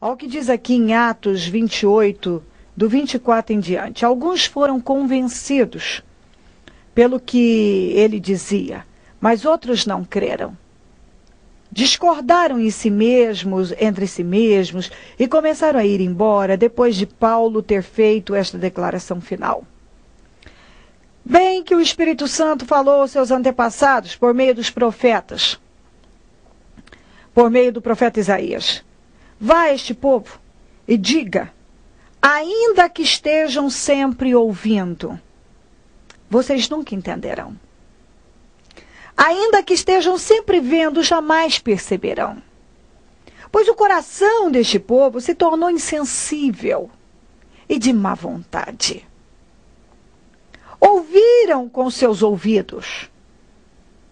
Olha o que diz aqui em Atos 28, do 24 em diante. Alguns foram convencidos pelo que ele dizia, mas outros não creram. Discordaram entre si mesmos e começaram a ir embora depois de Paulo ter feito esta declaração final. Bem que o Espírito Santo falou aos seus antepassados por meio dos profetas, por meio do profeta Isaías. Vá a este povo e diga, ainda que estejam sempre ouvindo, vocês nunca entenderão. Ainda que estejam sempre vendo, jamais perceberão. Pois o coração deste povo se tornou insensível e de má vontade. Ouviram com seus ouvidos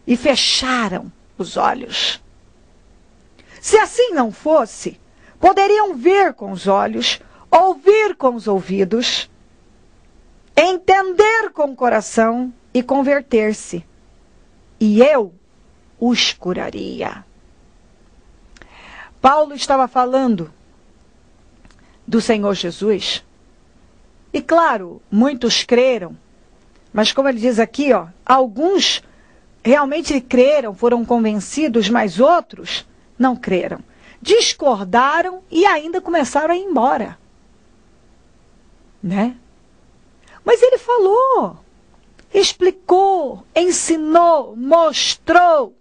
e fecharam os olhos. Se assim não fosse, poderiam ver com os olhos, ouvir com os ouvidos, entender com o coração e converter-se. E eu os curaria. Paulo estava falando do Senhor Jesus. E claro, muitos creram. Mas como ele diz aqui, alguns realmente creram, foram convencidos, mas outros não creram. Discordaram e ainda começaram a ir embora. Né? Mas ele falou, explicou, ensinou, mostrou.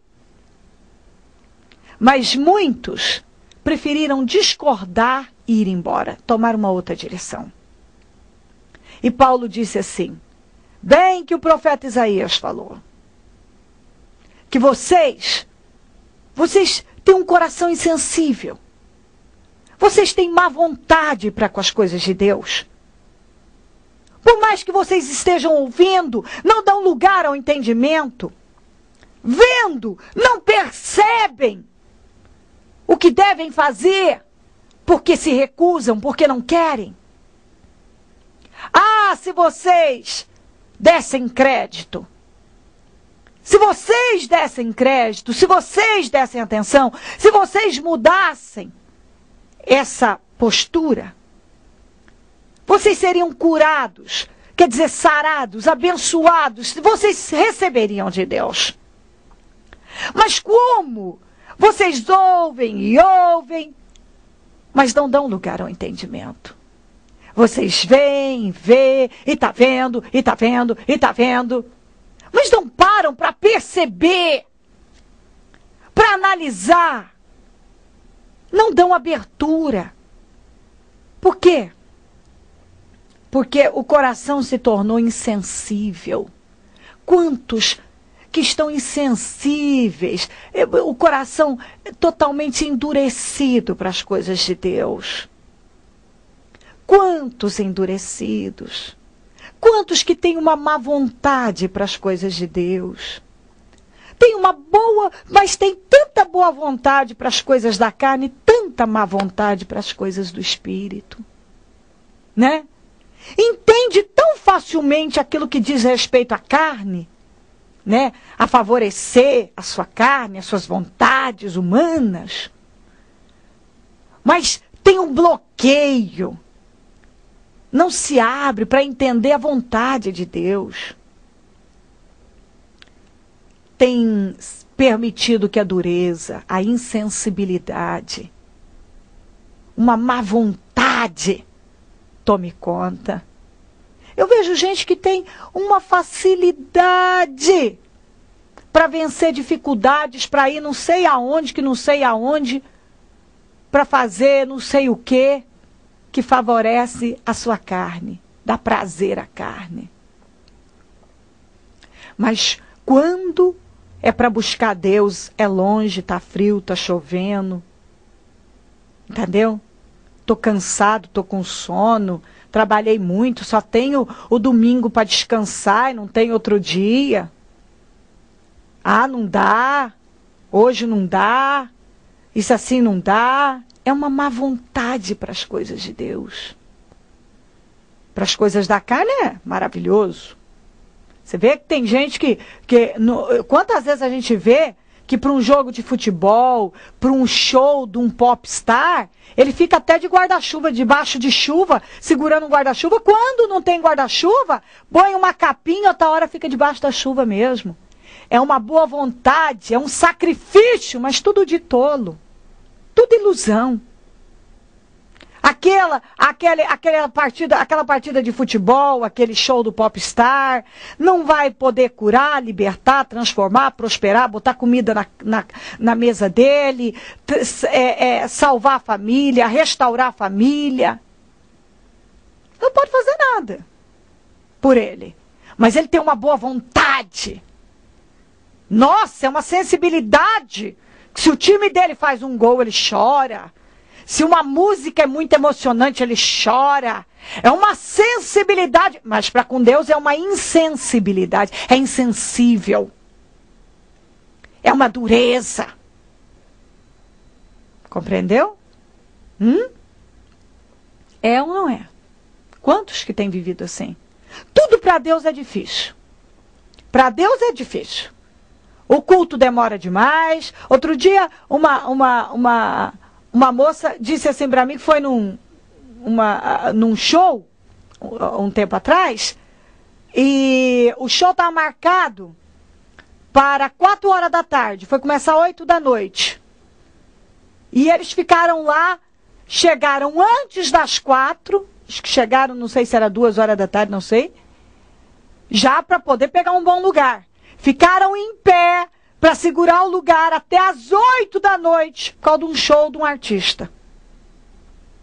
Mas muitos preferiram discordar e ir embora, tomar uma outra direção. E Paulo disse assim, bem que o profeta Isaías falou, que vocês têm um coração insensível. Vocês têm má vontade para com as coisas de Deus. Por mais que vocês estejam ouvindo, não dão lugar ao entendimento. Vendo, não percebem o que devem fazer, porque se recusam, porque não querem. Ah, se vocês dessem crédito. Se vocês dessem crédito, se vocês dessem atenção, se vocês mudassem essa postura, vocês seriam curados, quer dizer, sarados, abençoados, vocês receberiam de Deus. Mas como? Vocês ouvem e ouvem, mas não dão lugar ao entendimento. Vocês veem, vê, e está vendo, e está vendo, e está vendo, mas não param para perceber, para analisar, não dão abertura. Por quê? Porque o coração se tornou insensível. Quantos que estão insensíveis, o coração totalmente endurecido para as coisas de Deus. Quantos endurecidos? Quantos que têm uma má vontade para as coisas de Deus? Tem uma boa, mas tem tanta boa vontade para as coisas da carne, tanta má vontade para as coisas do Espírito. Né? Entende tão facilmente aquilo que diz respeito à carne, né? A favorecer a sua carne, as suas vontades humanas. Mas tem um bloqueio. Não se abre para entender a vontade de Deus. Tem permitido que a dureza, a insensibilidade, uma má vontade tome conta. Eu vejo gente que tem uma facilidade para vencer dificuldades, para ir não sei aonde, para fazer não sei o quê, que favorece a sua carne, dá prazer à carne. Mas quando é para buscar Deus, é longe, está frio, está chovendo, entendeu? Estou cansado, estou com sono, trabalhei muito, só tenho o domingo para descansar e não tem outro dia. Ah, não dá, hoje não dá, isso assim não dá. É uma má vontade para as coisas de Deus. Para as coisas da carne é maravilhoso. Você vê que tem gente quantas vezes a gente vê, que para um jogo de futebol, para um show de um popstar, ele fica até de guarda-chuva, debaixo de chuva, segurando um guarda-chuva. Quando não tem guarda-chuva, põe uma capinha, outra hora fica debaixo da chuva mesmo. É uma boa vontade, é um sacrifício, mas tudo de tolo. Tudo ilusão. Aquela partida de futebol, aquele show do popstar, não vai poder curar, libertar, transformar, prosperar, botar comida na mesa dele, salvar a família, restaurar a família. Não pode fazer nada por ele. Mas ele tem uma boa vontade. Nossa, é uma sensibilidade. Se o time dele faz um gol, ele chora. Se uma música é muito emocionante, ele chora. É uma sensibilidade. Mas para com Deus é uma insensibilidade. É insensível. É uma dureza. Compreendeu? É ou não é? Quantos que têm vivido assim? Tudo para Deus é difícil. Para Deus é difícil. O culto demora demais. Outro dia, uma moça disse assim para mim que foi num show, um tempo atrás, e o show estava marcado para 4 horas da tarde. Foi começar 8 da noite. E eles ficaram lá, chegaram antes das 4, acho que chegaram, não sei se era 2 horas da tarde, não sei, já para poder pegar um bom lugar. Ficaram em pé para segurar o lugar até as 8 da noite, por causa de um show de um artista.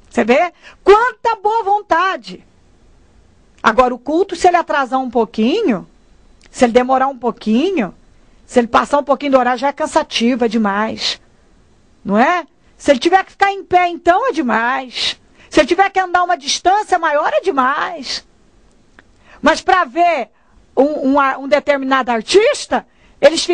Você vê? Quanta boa vontade. Agora, o culto, se ele atrasar um pouquinho, se ele demorar um pouquinho, se ele passar um pouquinho do horário, já é cansativo, é demais. Não é? Se ele tiver que ficar em pé, então, é demais. Se ele tiver que andar uma distância maior, é demais. Mas para ver um determinado artista, eles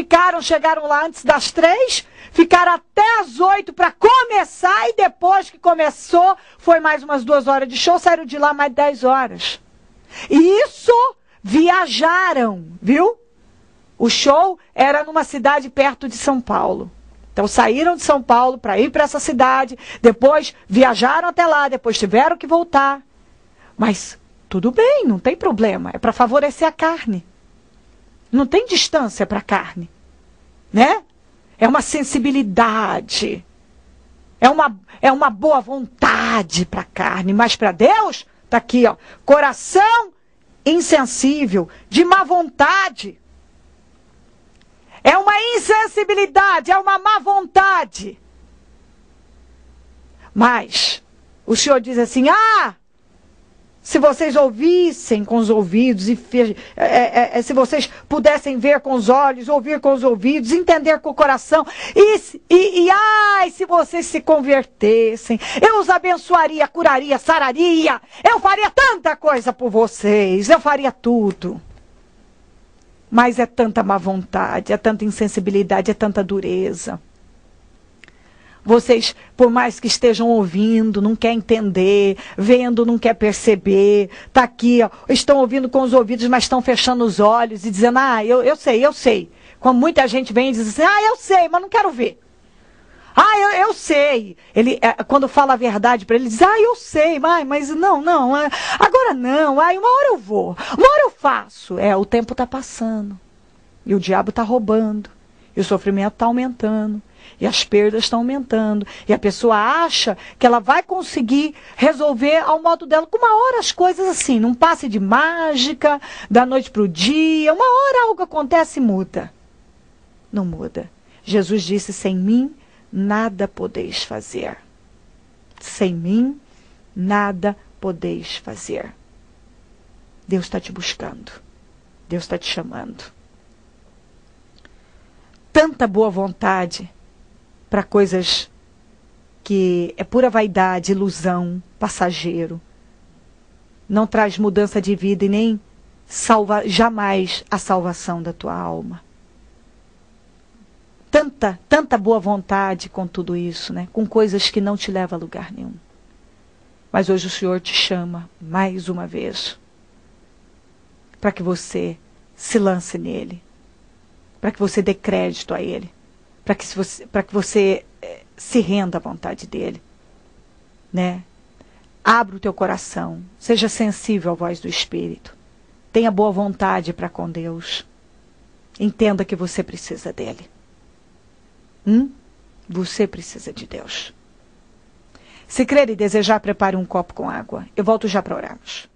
chegaram lá antes das 3, ficaram até as 8 para começar, e depois que começou, foi mais umas 2 horas de show, saíram de lá mais 10 horas. E isso, viajaram, viu? O show era numa cidade perto de São Paulo. Então saíram de São Paulo para ir para essa cidade, depois viajaram até lá, depois tiveram que voltar. Mas tudo bem, não tem problema, é para favorecer a carne. Não tem distância para a carne, né? É uma sensibilidade, é uma boa vontade para a carne, mas para Deus, está aqui, ó, coração insensível, de má vontade. É uma insensibilidade, é uma má vontade. Mas o Senhor diz assim, se vocês ouvissem com os ouvidos, se vocês pudessem ver com os olhos, ouvir com os ouvidos, entender com o coração, se vocês se convertessem, eu os abençoaria, curaria, sararia, eu faria tanta coisa por vocês, eu faria tudo. Mas é tanta má vontade, é tanta insensibilidade, é tanta dureza. Vocês, por mais que estejam ouvindo, não quer entender, vendo, não quer perceber, está aqui, ó, estão ouvindo com os ouvidos, mas estão fechando os olhos e dizendo, eu sei. Como muita gente vem e diz assim, eu sei, mas não quero ver. Eu sei. Ele, quando fala a verdade para ele, diz, eu sei, mas não, agora não, uma hora eu vou, uma hora eu faço. O tempo está passando, e o diabo está roubando, e o sofrimento está aumentando. E as perdas estão aumentando. E a pessoa acha que ela vai conseguir resolver ao modo dela. Com uma hora as coisas assim, num passe de mágica, da noite para o dia. Uma hora algo acontece e muda. Não muda. Jesus disse, sem mim nada podeis fazer. Sem mim nada podeis fazer. Deus está te buscando. Deus está te chamando. Tanta boa vontade para coisas que é pura vaidade, ilusão, passageiro. Não traz mudança de vida e nem jamais a salvação da tua alma. Tanta boa vontade com tudo isso, né? Com coisas que não te levam a lugar nenhum. Mas hoje o Senhor te chama mais uma vez para que você se lance nele, para que você dê crédito a ele, para que você se renda à vontade dele, né? Abra o teu coração, seja sensível à voz do Espírito, tenha boa vontade para com Deus, entenda que você precisa dele. Você precisa de Deus. Se crer e desejar, prepare um copo com água. Eu volto já para orarmos.